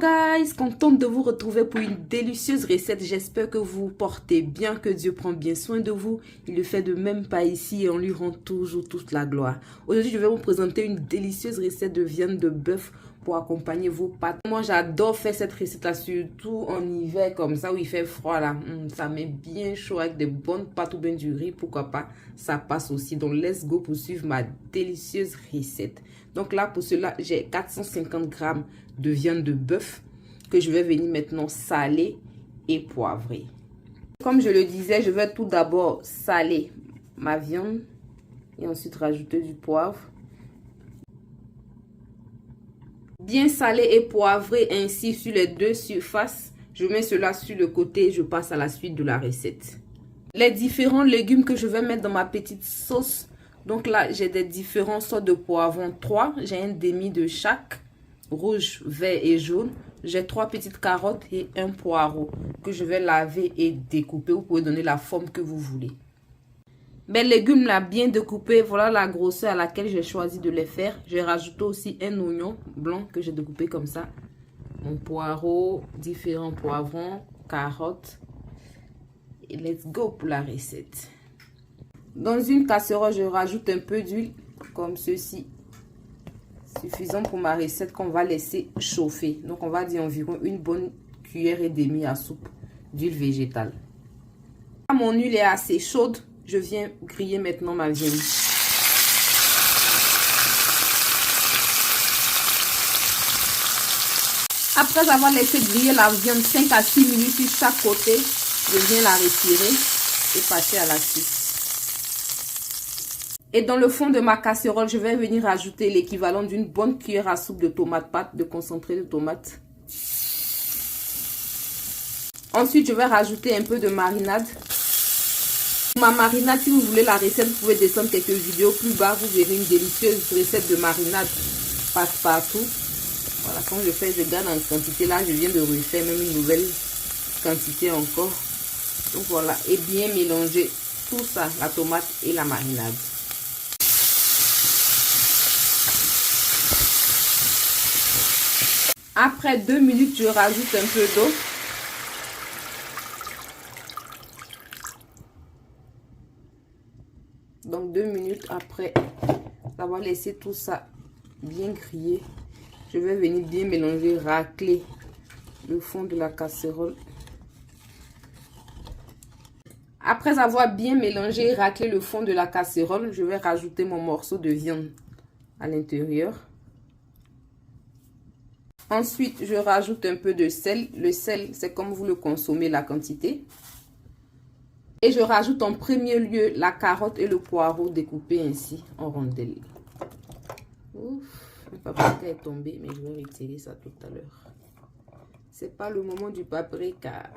guys, contente de vous retrouver pour une délicieuse recette. J'espère que vous portez bien, que Dieu prend bien soin de vous. Il le fait de même pas ici et on lui rend toujours toute la gloire. Aujourd'hui, je vais vous présenter une délicieuse recette de viande de bœuf pour accompagner vos pâtes. Moi, j'adore faire cette recette-là, surtout en hiver comme ça où il fait froid là. Ça met bien chaud avec des bonnes pâtes ou bien du riz, pourquoi pas. Ça passe aussi. Donc, let's go pour suivre ma délicieuse recette. Donc là, pour cela, j'ai 450 grammes de viande de bœuf que je vais venir maintenant saler et poivrer. Comme je le disais, je vais tout d'abord saler ma viande et ensuite rajouter du poivre. Bien saler et poivrer ainsi sur les deux surfaces. Je mets cela sur le côté et je passe à la suite de la recette. Les différents légumes que je vais mettre dans ma petite sauce. Donc là, j'ai des différentes sortes de poivrons. 3, j'ai un demi de chaque, rouge, vert et jaune. J'ai 3 petites carottes et un poireau que je vais laver et découper. Vous pouvez donner la forme que vous voulez. Mes légumes là bien découpés, voilà la grosseur à laquelle j'ai choisi de les faire. Je vais rajouter aussi un oignon blanc que j'ai découpé comme ça. Mon poireau, différents poivrons, carottes. Et let's go pour la recette. Dans une casserole, je rajoute un peu d'huile comme ceci. Suffisant pour ma recette qu'on va laisser chauffer. Donc on va dire environ une bonne cuillère et demie à soupe d'huile végétale. Mon huile est assez chaude. Je viens griller maintenant ma viande. Après avoir laissé griller la viande 5 à 6 minutes sur chaque côté, je viens la retirer et passer à la suite. Et dans le fond de ma casserole, je vais venir ajouter l'équivalent d'une bonne cuillère à soupe de tomate pâte, de concentré de tomate. Ensuite, je vais rajouter un peu de marinade. Ma marinade, si vous voulez la recette, vous pouvez descendre quelques vidéos plus bas. Vous verrez une délicieuse recette de marinade passe-partout. Voilà, quand je fais, je garde en quantité. Là, je viens de refaire même une nouvelle quantité encore. Donc voilà, et bien mélanger tout ça, la tomate et la marinade. Après 2 minutes, je rajoute un peu d'eau. Donc 2 minutes après avoir laissé tout ça bien griller, je vais venir bien mélanger, racler le fond de la casserole. Après avoir bien mélangé et raclé le fond de la casserole, je vais rajouter mon morceau de viande à l'intérieur. Ensuite, je rajoute un peu de sel. Le sel, c'est comme vous le consommez, la quantité. Et je rajoute en premier lieu la carotte et le poireau découpés ainsi en rondelles. Ouf, le paprika est tombé, mais je vais retirer ça tout à l'heure. C'est pas le moment du paprika,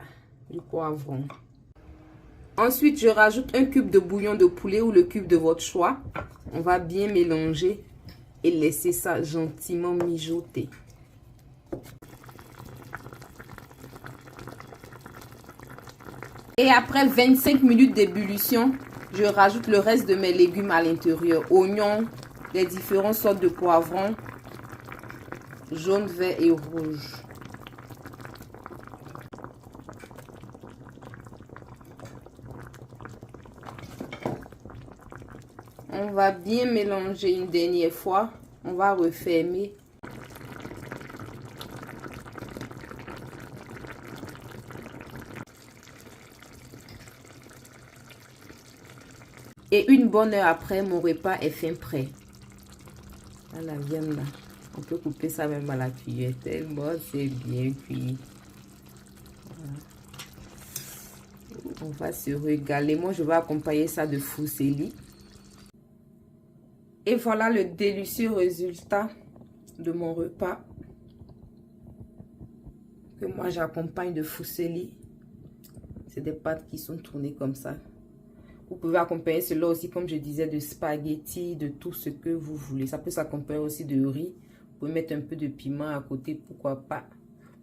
du poivron. Ensuite, je rajoute un cube de bouillon de poulet ou le cube de votre choix. On va bien mélanger et laisser ça gentiment mijoter. Et après 25 minutes d'ébullition, je rajoute le reste de mes légumes à l'intérieur. Oignons, les différentes sortes de poivrons, jaune, vert et rouge. On va bien mélanger une dernière fois. On va refermer. Et une bonne heure après, mon repas est fin prêt. Là, la viande là. On peut couper ça même à la cuillère. Tellement c'est bien cuit. Voilà. On va se régaler. Moi, je vais accompagner ça de fusilli. Et voilà le délicieux résultat de mon repas. Que moi, j'accompagne de fusilli. C'est des pâtes qui sont tournées comme ça. Vous pouvez accompagner cela aussi, comme je disais, de spaghettis, de tout ce que vous voulez. Ça peut s'accompagner aussi de riz. Vous pouvez mettre un peu de piment à côté, pourquoi pas.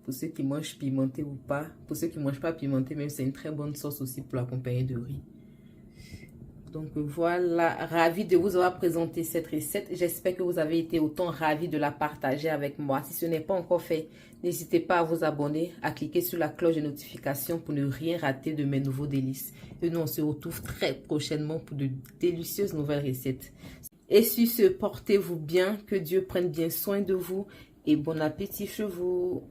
Pour ceux qui mangent pimenté ou pas. Pour ceux qui ne mangent pas pimenté, même c'est une très bonne sauce aussi pour l'accompagner de riz. Donc voilà, ravi de vous avoir présenté cette recette. J'espère que vous avez été autant ravis de la partager avec moi. Si ce n'est pas encore fait, n'hésitez pas à vous abonner, à cliquer sur la cloche de notification pour ne rien rater de mes nouveaux délices. Et nous, on se retrouve très prochainement pour de délicieuses nouvelles recettes. Et sur ce, portez-vous bien, que Dieu prenne bien soin de vous et bon appétit chez vous.